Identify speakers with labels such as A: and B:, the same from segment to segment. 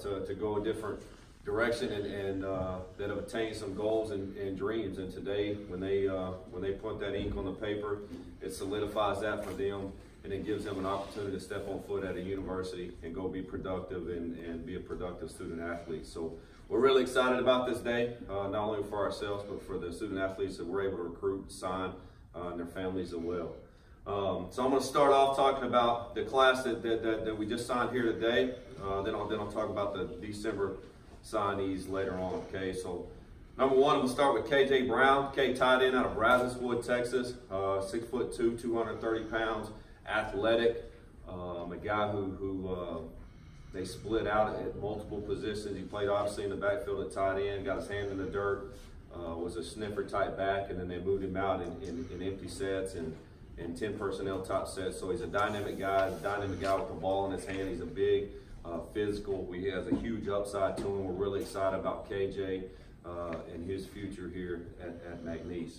A: to go a different direction and that have attained some goals and dreams. And today, when they put that ink on the paper, it solidifies that for them, and it gives them an opportunity to step on foot at a university and go be productive and be a productive student athlete. So we're really excited about this day, not only for ourselves, but for the student athletes that we're able to recruit, sign, and their families as well. So I'm going to start off talking about the class that we just signed here today. Then I'll talk about the December signees later on. Okay, so number one, we'll start with KJ Brown. Tight end out of Brazoswood, Texas. 6'2", 230 pounds, athletic. A guy who they split out at multiple positions. He played obviously in the backfield at tight end, got his hand in the dirt, was a sniffer type back, and then they moved him out in empty sets and 10 personnel top sets. So he's a dynamic guy with the ball in his hand. He's a big, physical. He has a huge upside to him. We're really excited about KJ and his future here at McNeese.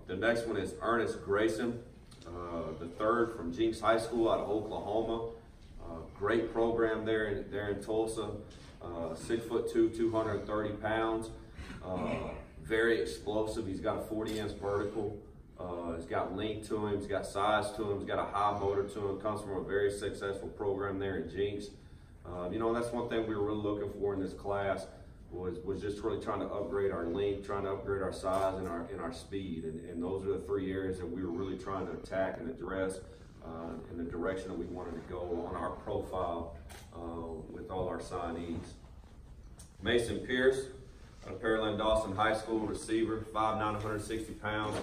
A: The next one is Ernest Grayson, the third from Jinx High School out of Oklahoma. Great program there in Tulsa. 6'2", 230 pounds. Very explosive. He's got a 40-inch vertical. He's got length to him. He's got size to him. He's got a high motor to him. Comes from a very successful program there in Jinx. You know, that's one thing we were really looking for in this class was just really trying to upgrade our length, trying to upgrade our size and our speed. And those are the three areas that we were really trying to attack and address in the direction that we wanted to go on our profile with all our signees. Mason Pierce, out of Pearland Dawson High School, receiver, 5'9", 160 pounds.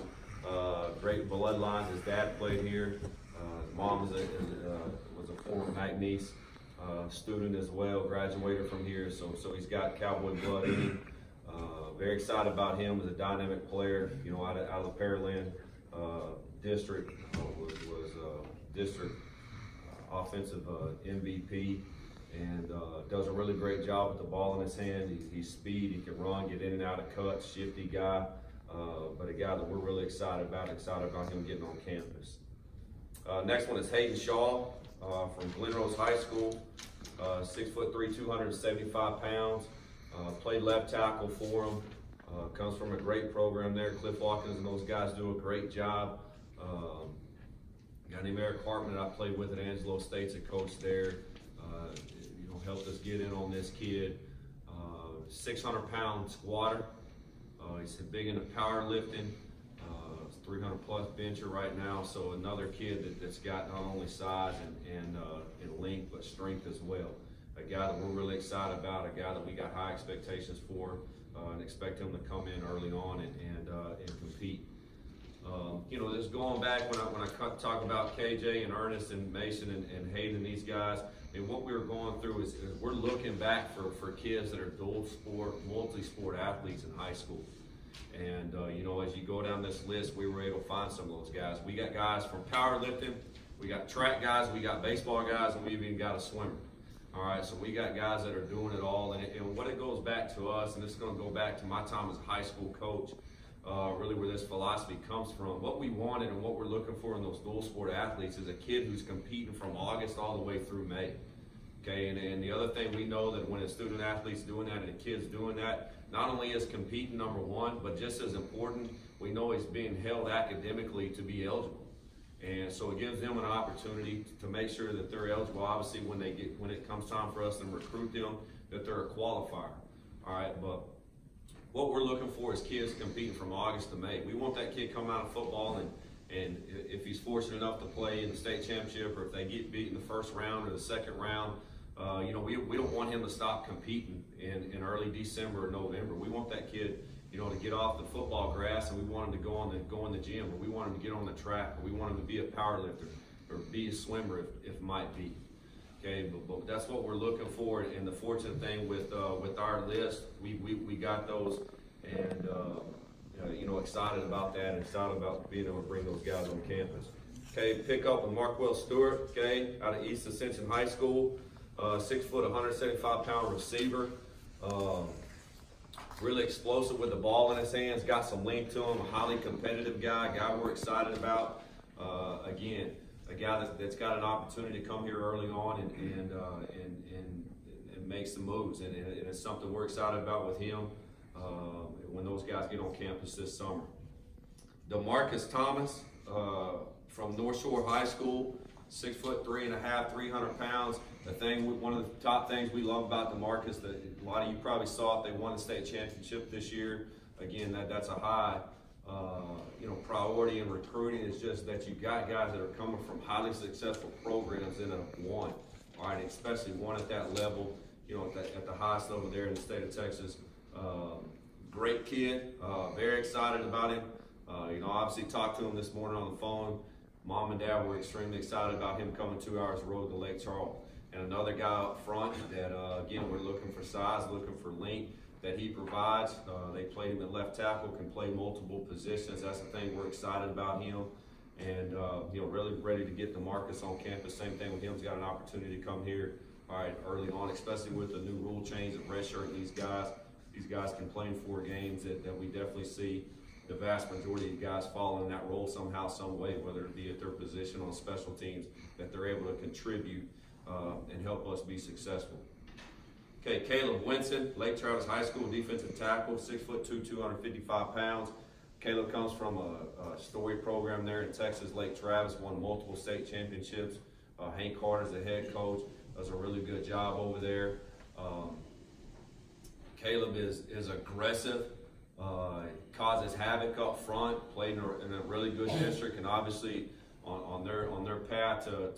A: Great bloodlines. His dad played here. His mom was a former McNeese student as well, graduated from here. So he's got Cowboy blood in him. Very excited about him as a dynamic player. You know, out of the Pearland district, was district offensive MVP, and does a really great job with the ball in his hand. He's speed. He can run, get in and out of cuts. Shifty guy. But a guy that we're really excited about him getting on campus. Next one is Hayden Shaw from Glen Rose High School, 6'3", 275 pounds. Played left tackle for him. Comes from a great program there. Cliff Watkins and those guys do a great job. Guy named Eric Hartman that I played with at Angelo State's a coach there. You know, helped us get in on this kid. 600-pound squatter. He's big into powerlifting, 300-plus bencher right now. So another kid that's got not only size and length, but strength as well. A guy that we're really excited about, a guy that we got high expectations for, and expect him to come in early on and compete. You know, just going back when I talk about KJ and Ernest and Mason and Hayden, these guys, and what we were going through is we're looking back for kids that are dual sport, multi-sport athletes in high school. And, you know, as you go down this list, we were able to find some of those guys. We got guys from powerlifting, we got track guys, we got baseball guys, and we've even got a swimmer. All right, so we got guys that are doing it all. And what it goes back to us, and this is going to go back to my time as a high school coach, really where this philosophy comes from. What we wanted and what we're looking for in those dual sport athletes is a kid who's competing from August all the way through May. Okay, and the other thing we know that when a student athlete's doing that and a kid's doing that, not only is competing number one, but just as important, we know he's being held academically to be eligible. And so it gives them an opportunity to make sure that they're eligible. Obviously, when it comes time for us to recruit them, that they're a qualifier. All right, but what we're looking for is kids competing from August to May. We want that kid coming out of football, and if he's fortunate enough to play in the state championship, or if they get beat in the first round or the second round, you know, we don't want him to stop competing in early December or November. We want that kid, you know, to get off the football grass, and we want him to go in the gym, or we want him to get on the track, or we want him to be a power lifter or be a swimmer if might be. Okay, but that's what we're looking for. And the fortunate thing with our list, we got those, and you know, excited about that, and excited about being able to bring those guys on campus. Okay, pick up with Marquell Stewart. Okay, out of East Ascension High School. 6 foot, 175-pound receiver. Really explosive with the ball in his hands. Got some length to him. A highly competitive guy. Guy we're excited about. Again, a guy that's got an opportunity to come here early on and make some moves. And it's something we're excited about with him when those guys get on campus this summer. DeMarcus Thomas from North Shore High School, 6'3.5", 300 pounds. One of the top things we love about DeMarcus, that a lot of you probably saw it, they won the state championship this year. Again, that's a high priority in recruiting. Is just that you got guys that are coming from highly successful programs and have won. All right, especially one at that level, at the highest level there in the state of Texas. Great kid, very excited about him. Obviously talked to him this morning on the phone. Mom and Dad were extremely excited about him coming 2 hours road to Lake Charles. And another guy up front that, again, we're looking for size, looking for length that he provides. They played him at left tackle, can play multiple positions. That's the thing we're excited about him. And, really ready to get DeMarcus on campus. Same thing with him. He's got an opportunity to come here, early on, especially with the new rule change of redshirting these guys. These guys can play in 4 games that we definitely see the vast majority of guys fall in that role somehow, some way, whether it be at their position on special teams, that they're able to contribute and help us be successful. Okay, Caleb Winston, Lake Travis High School defensive tackle, 6'2", 255 pounds. Caleb comes from a Story program there in Texas, Lake Travis, won multiple state championships. Hank Carter's the head coach, does a really good job over there. Caleb is aggressive, causes havoc up front, played in a really good district, and obviously on their path to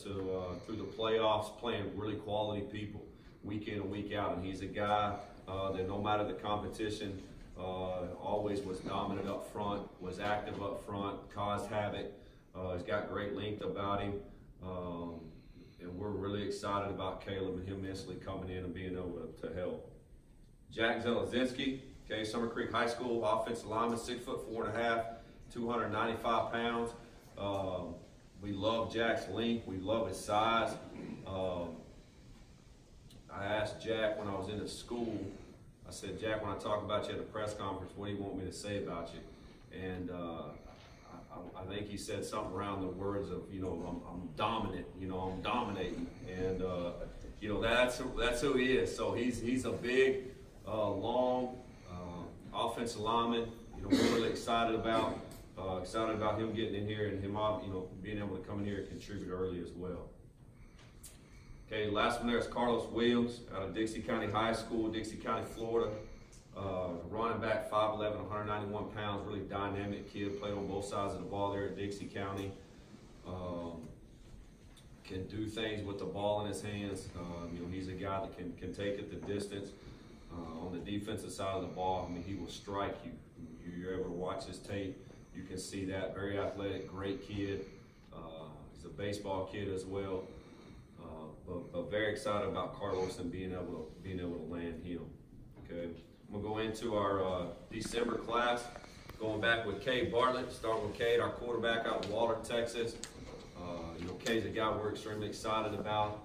A: through the playoffs, playing really quality people week in and week out. And he's a guy that no matter the competition, always was dominant up front, was active up front, caused havoc. He's got great length about him, and we're really excited about Caleb and him instantly coming in and being able to help. Jack Zelazinski, okay, Summer Creek High School offensive lineman, 6'4.5", 295 pounds. We love Jack's length. We love his size. I asked Jack when I was in the school, I said, Jack, when I talk about you at a press conference, what do you want me to say about you? And I think he said something around the words of, I'm dominant, I'm dominating. And, that's who he is. So he's a big, long offensive lineman. We're really excited about him getting in here and him, being able to come in here and contribute early as well. Okay, last one there is Carlos Williams out of Dixie County High School, Dixie County, Florida. Running back, 5'11", 191 pounds, really dynamic kid. Played on both sides of the ball there at Dixie County. Can do things with the ball in his hands. He's a guy that can take it the distance. On the defensive side of the ball, he will strike you. You're able to watch his tape. You can see that. Very athletic, great kid. He's a baseball kid as well. But very excited about Carlos and being able to land him. Okay, I'm gonna go into our December class. Going back with Cade Bartlett. Starting with Cade, our quarterback out of Waller, Texas. Cade's a guy we're extremely excited about.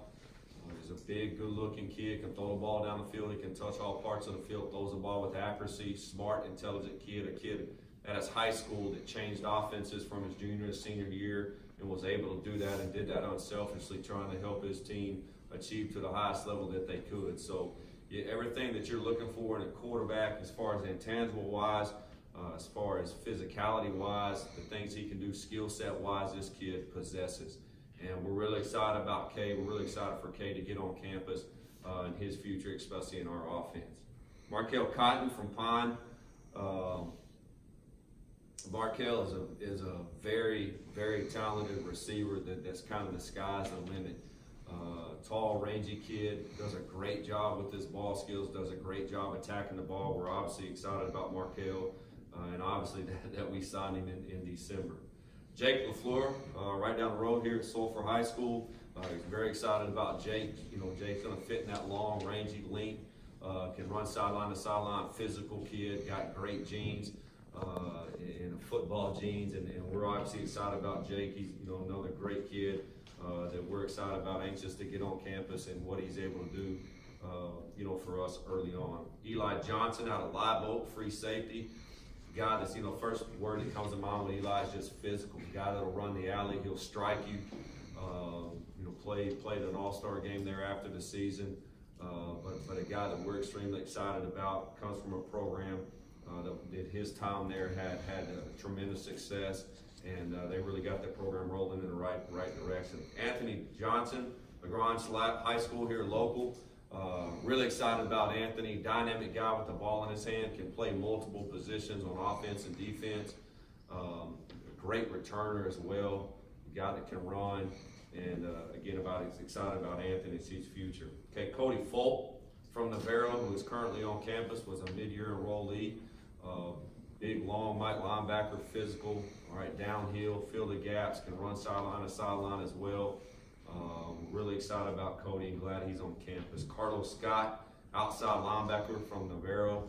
A: He's a big, good-looking kid. Can throw the ball down the field. He can touch all parts of the field. Throws the ball with accuracy. Smart, intelligent kid. A kid at his high school that changed offenses from his junior to senior year, and was able to do that and did that unselfishly, trying to help his team achieve to the highest level that they could. So everything that you're looking for in a quarterback, as far as intangible-wise, as far as physicality-wise, the things he can do skill set-wise, this kid possesses. And we're really excited about Cade. We're really excited for Cade to get on campus and his future, especially in our offense. Markel Cotton from Pine. Markel is a very, very talented receiver that's kind of the sky's the limit. Tall, rangy kid, does a great job with his ball skills, does a great job attacking the ball. We're obviously excited about Markel, and obviously that we signed him in December. Jake LaFleur, right down the road here at Sulphur High School. He's very excited about Jake. Jake's going to fit in that long, rangy length, can run sideline to sideline, physical kid, got great genes. And football genes, and we're obviously excited about Jake. He's another great kid that we're excited about, anxious to get on campus and what he's able to do for us early on. Eli Johnson out of Live Oak, free safety. Guy that's, first word that comes to mind when Eli is just physical. Guy that'll run the alley, he'll strike you. Played an all-star game there after the season. But but a guy that we're extremely excited about. Comes from a program that his time there had tremendous success, and they really got that program rolling in the right direction. Anthony Johnson, LaGrange High School here local. Really excited about Anthony. Dynamic guy with the ball in his hand, can play multiple positions on offense and defense. Great returner as well, a guy that can run. And again, excited about Anthony, sees future. Okay, Cody Folk from Navarro, who is currently on campus, was a mid-year enrollee. Big, long, linebacker, physical. All right, downhill, fill the gaps, can run sideline to sideline as well. Really excited about Cody and glad he's on campus. Carlos Scott, outside linebacker from Navarro.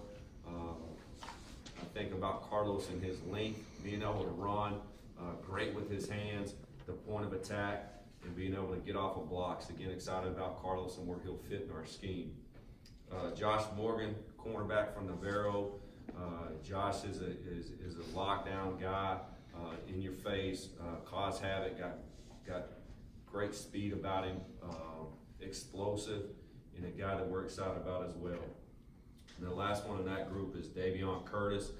A: I think about Carlos and his length, being able to run, great with his hands, the point of attack, and being able to get off of blocks. Again, excited about Carlos and where he'll fit in our scheme. Josh Morgan, cornerback from Navarro. Josh is a lockdown guy, in your face, cause havoc, got great speed about him, explosive, and a guy that we're excited about as well. And the last one in that group is Davion Curtis,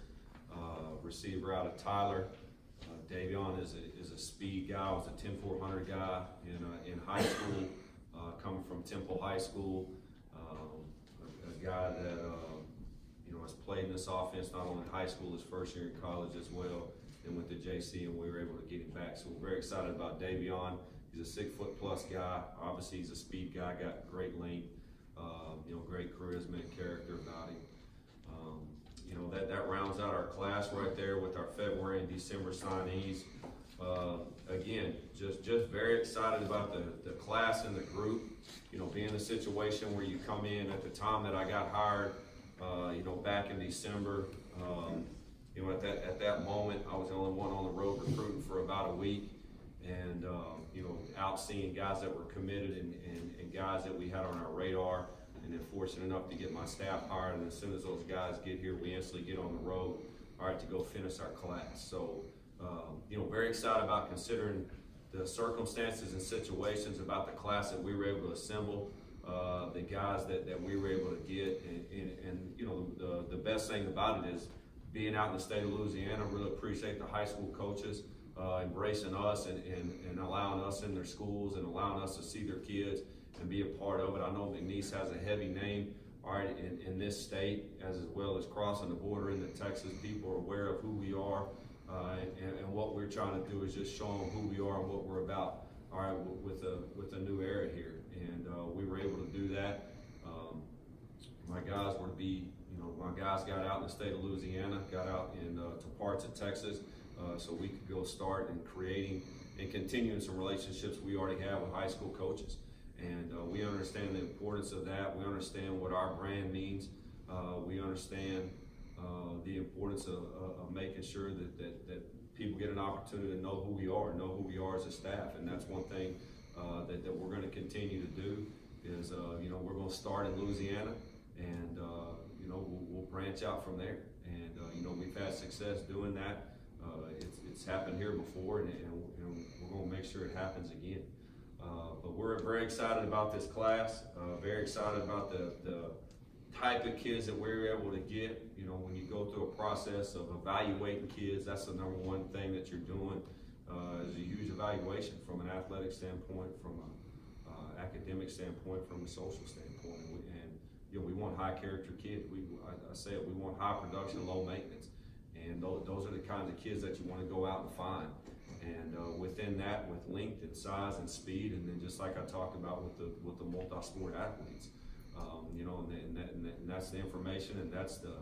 A: receiver out of Tyler. Davion is a speed guy, was a 10-400 guy in high school, coming from Temple High School. A guy that has played in this offense not only in high school, his first year in college as well, and went to JC, and we were able to get him back. So we're very excited about Davion. He's a 6-foot-plus guy. Obviously, he's a speed guy, got great length, great charisma and character about him. That rounds out our class right there with our February and December signees. Again, just very excited about the class and the group. Being in a situation where you come in at the time that I got hired, back in December. At that moment, I was the only one on the road recruiting for about a week, and out seeing guys that were committed and guys that we had on our radar. And then fortunate enough to get my staff hired, and as soon as those guys get here, we instantly get on the road, all right, to go finish our class. So, very excited about considering the circumstances and situations about the class that we were able to assemble, the guys that we were able to get, and the best thing about it is being out in the state of Louisiana. I really appreciate the high school coaches embracing us and allowing us in their schools and allowing us to see their kids and be a part of it. I know McNeese has a heavy name, all right, in this state, as well as crossing the border into Texas. People are aware of who we are, and what we're trying to do is just show them who we are and what we're about, all right, with a new era here. And we were able to do that. My guys were to be, my guys got out in the state of Louisiana, got out to parts of Texas, so we could go start in creating and continuing some relationships we already have with high school coaches. And we understand the importance of that. We understand what our brand means. We understand the importance of making sure that people get an opportunity to know who we are as a staff. And that's one thing that we're going to continue to do is, we're going to start in Louisiana, and, we'll branch out from there. And, we've had success doing that. It's happened here before, and we're going to make sure it happens again. But we're very excited about this class, very excited about the type of kids that we're able to get. When you go through a process of evaluating kids, that's the number one thing that you're doing, is a huge evaluation from an athletic standpoint, from an academic standpoint, from a social standpoint. And we want high character kids. I say it, we want high production, low maintenance. And those are the kinds of kids that you want to go out and find. And within that, with length and size and speed, and then just like I talked about with the multi-sport athletes, and that's the information, and that's the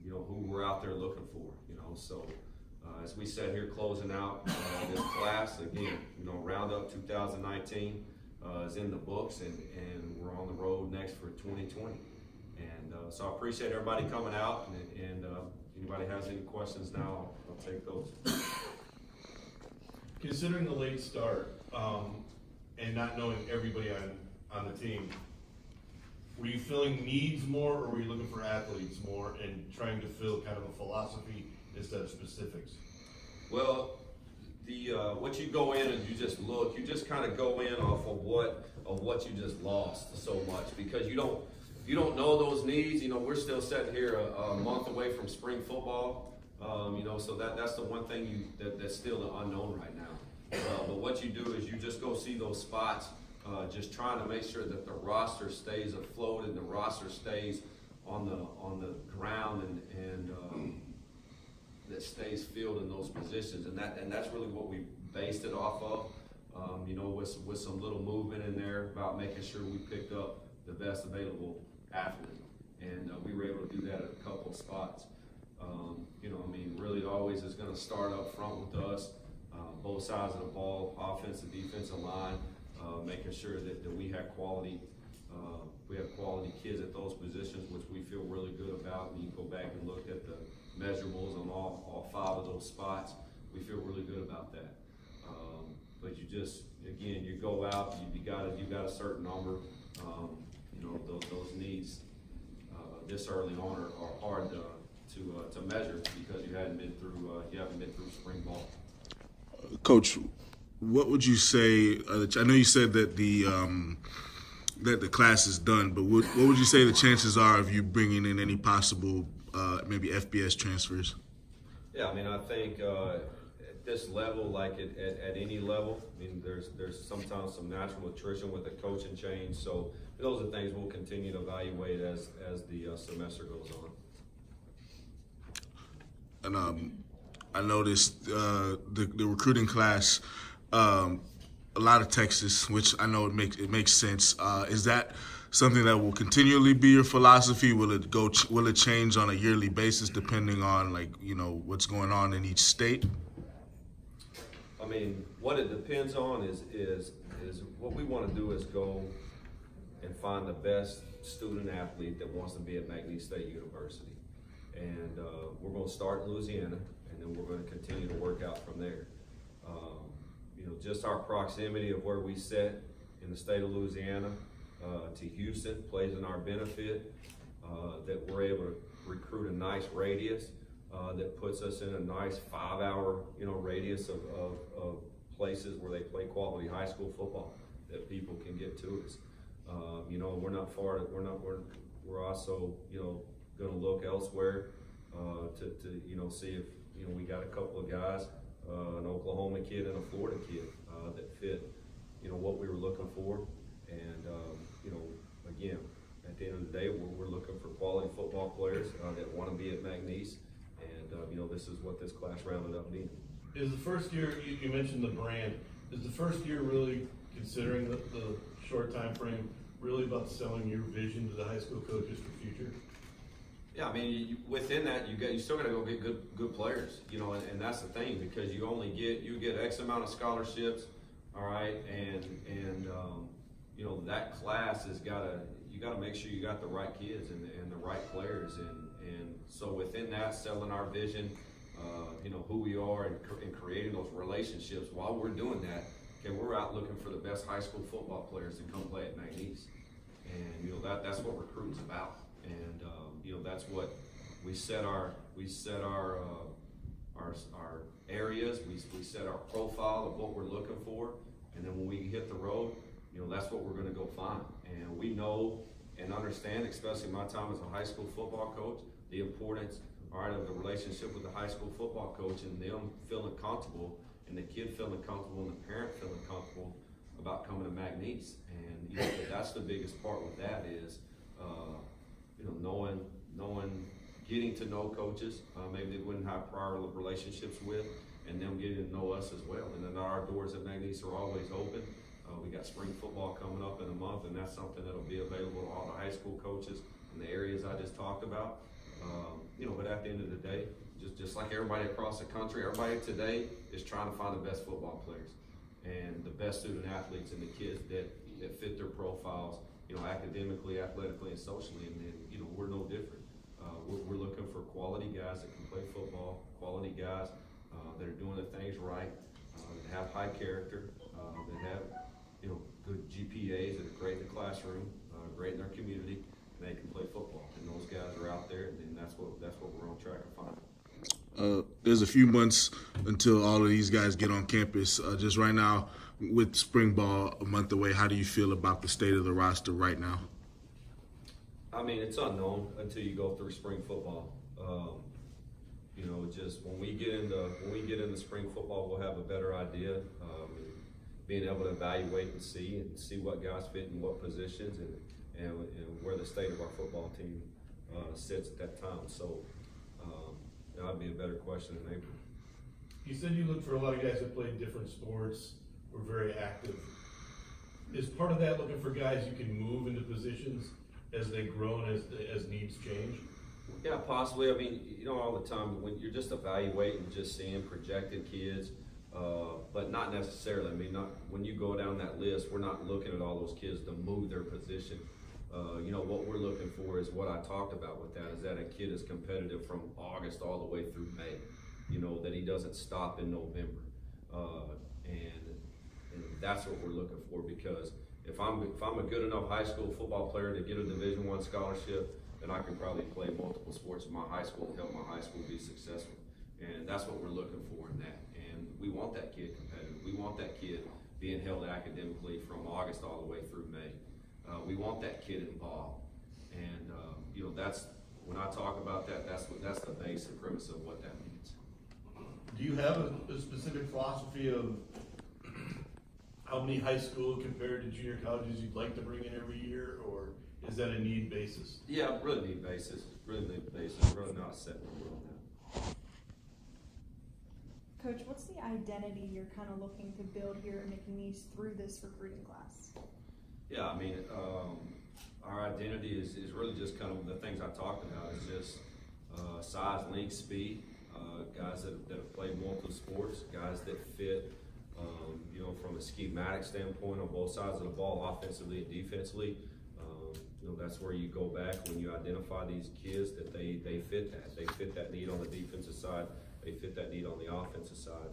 A: who we're out there looking for. So as we sit here closing out this class again, Roundup 2019 is in the books, and we're on the road next for 2020. And so I appreciate everybody coming out, and anybody has any questions now, I'll take those.
B: Considering the late start and not knowing everybody on the team, were you filling needs more, or were you looking for athletes more and trying to fill kind of a philosophy instead of specifics?
A: Well, what you go in and you just look, you just kind of go in off of what you just lost so much, because you don't know those needs. You know, we're still sitting here a month away from spring football. You know, so that's the one thing that's still an unknown right now. But what you do is you just go see those spots, just trying to make sure that the roster stays afloat and the roster stays on the ground and that stays filled in those positions, and that's really what we based it off of. You know, with some little movement in there about making sure we picked up the best available athlete, and we were able to do that at a couple of spots. You know, I mean, really always is going to start up front with us, both sides of the ball, offensive, defensive line, making sure that we have quality kids at those positions, which we feel really good about. And you go back and look at the measurables on all 5 of those spots. We feel really good about that. But you just, again, you go out, you got a certain number. You know, those needs this early on are hard to measure, because you haven't been through spring ball.
C: Coach, what would you say? I know you said that the class is done, but what would you say the chances are of you bringing in any possible maybe FBS transfers?
A: Yeah, I mean, I think at this level, like at any level, I mean, there's sometimes some natural attrition with the coaching change. So those are things we'll continue to evaluate as the semester goes on.
C: And I noticed the recruiting class, a lot of Texas, which I know it makes sense. Is that something that will continually be your philosophy? Will it change on a yearly basis depending on, like, you know, what's going on in each state?
A: I mean, what it depends on is what we want to do is go and find the best student athlete that wants to be at McNeese State University. And we're going to start in Louisiana, and then we're going to continue to work out from there. You know, just our proximity of where we sit in the state of Louisiana to Houston plays in our benefit, that we're able to recruit a nice radius that puts us in a nice 5-hour, you know, radius of places where they play quality high school football that people can get to us. You know, we're not far. We're also, you know, going to look elsewhere to you know, see if, you know, we got a couple of guys, an Oklahoma kid and a Florida kid that fit, you know, what we were looking for. And you know, again, at the end of the day, we're looking for quality football players that want to be at McNeese, and you know, this is what this class rounded up being.
B: Is the first year, you mentioned the brand, is the first year really, considering the short time frame, really about selling your vision to the high school coaches for future?
A: Yeah, I mean, within that, you still got to go get good players, you know, and that's the thing, because you get X amount of scholarships, all right, and you know, that class you got to make sure you got the right kids and the right players, and so within that, selling our vision, you know, who we are, and creating those relationships. While we're doing that, okay, we're out looking for the best high school football players to come play at McNeese, and you know, that's what recruiting's about. And you know, that's what we set our areas. We set our profile of what we're looking for, and then when we hit the road, you know, that's what we're going to go find. And we know and understand, especially my time as a high school football coach, the importance, all right, of the relationship with the high school football coach and them feeling comfortable, and the kid feeling comfortable, and the parent feeling comfortable about coming to McNeese. And you know, that's the biggest part with that is, you know, getting to know coaches, maybe they wouldn't have prior relationships with, and them getting to know us as well. And then our doors at McNeese are always open. We got spring football coming up in a month, and that's something that'll be available to all the high school coaches in the areas I just talked about. You know, but at the end of the day, just like everybody across the country, everybody today is trying to find the best football players and the best student athletes and the kids that fit their profiles, you know, academically, athletically, and socially. And then, you know, we're no different. We're looking for quality guys that can play football, quality guys that are doing the things right, that have high character, that have, you know, good GPAs, that are great in the classroom, great in their community, and they can play football. And those guys are out there, and that's what we're on track to find.
C: there's a few months until all of these guys get on campus. Just right now, with spring ball a month away, how do you feel about the state of the roster right now?
A: I mean, it's unknown until you go through spring football. Just when we get into spring football, we'll have a better idea. Being able to evaluate and see what guys fit in what positions and where the state of our football team sits at that time. So that'd be a better question in April.
B: You said you looked for a lot of guys that played different sports, were very active. Is part of that looking for guys you can move into positions as they grow and as needs change?
A: Yeah, possibly. I mean, all the time when you're just evaluating, just seeing projected kids, but not necessarily. I mean, when you go down that list, we're not looking at all those kids to move their position. What we're looking for is what I talked about with that, is that a kid is competitive from August all the way through May, that he doesn't stop in November. And that's what we're looking for, because if I'm a good enough high school football player to get a Division I scholarship, then I can probably play multiple sports in my high school and help my high school be successful. And that's what we're looking for in that. And we want that kid competitive. We want that kid being held academically from August all the way through May. We want that kid involved. And that's when I talk about that, that's the basic premise of what that means.
B: Do you have a specific philosophy of how many high school compared to junior colleges you'd like to bring in every year, or is that a need basis?
A: Yeah, really need basis. Really not setting the world now.
D: Coach, what's the identity you're kind of looking to build here at McNeese through this recruiting class?
A: Yeah, I mean, our identity is really just kind of the things I talked about. It's just size, length, speed, guys that have played multiple sports, guys that fit, from a schematic standpoint on both sides of the ball, offensively and defensively. That's where you go back when you identify these kids that they fit that. They fit that need on the defensive side. They fit that need on the offensive side.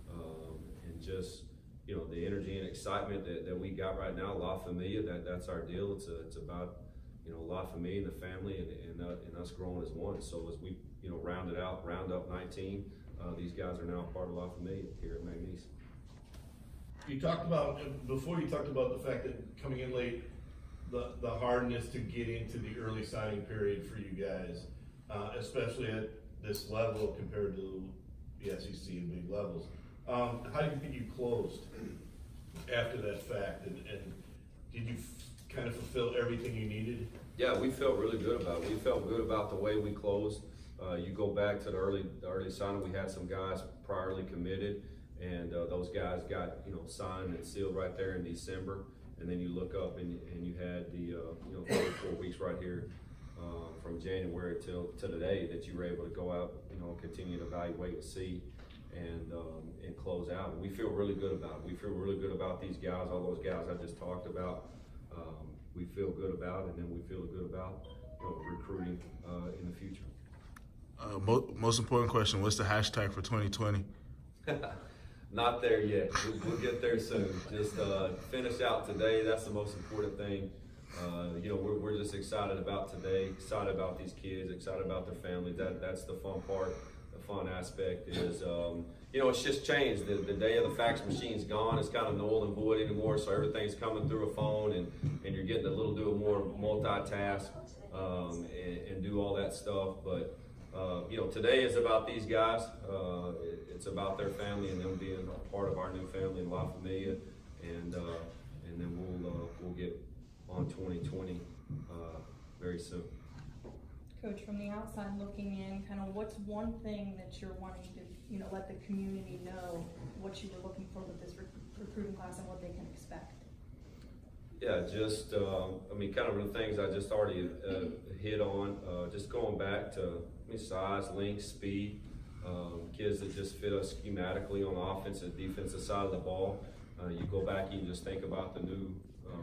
A: And just, the energy and excitement that we got right now, La Familia, that's our deal. It's about, La Familia and the family and us growing as one. So as we, round up 19, these guys are now part of La Familia here at McNeese.
B: You talked about the fact that coming in late, the hardness to get into the early signing period for you guys, especially at this level compared to the SEC and big levels. How do you think you closed after that fact, and did you kind of fulfill everything you needed?
A: Yeah, we felt really good about it. We felt good about the way we closed. You go back to the early signing, we had some guys priorly committed, and those guys got signed and sealed right there in December. And then you look up and you had the 4 weeks right here from January till today that you were able to go out, continue to evaluate and see and close out. And we feel really good about it. We feel really good about these guys, all those guys I just talked about. We feel good about it, and then we feel good about recruiting in the future.
C: Most important question: what's the hashtag for 2020?
A: Not there yet. We'll get there soon. Just finish out today. That's the most important thing. We're just excited about today, excited about these kids, excited about their family. That's the fun part. The fun aspect is, it's just changed. The day of the fax machine's gone. It's kind of null and void anymore, so everything's coming through a phone, and you're getting to do more multitask and do all that stuff. But today is about these guys. It's about their family and them being a part of our new family in La Familia, and then we'll get on 2020 very soon.
D: Coach, from the outside looking in, kind of what's one thing that you're wanting to, let the community know what you were looking for with this recruiting class and what they can expect?
A: Yeah, just, kind of the things I just already hit on, just going back to size, length, speed, kids that just fit us schematically on the offensive and defensive side of the ball. You go back, you just think about the new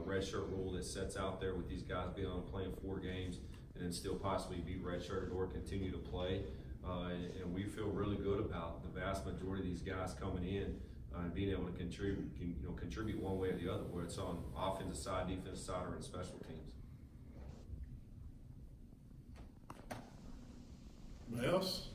A: redshirt rule that sets out there with these guys being on playing 4 games and then still possibly be redshirted or continue to play. And we feel really good about the vast majority of these guys coming in and being able to contribute one way or the other, whether it's on offensive side, defensive side, or in special teams.
B: Anybody else?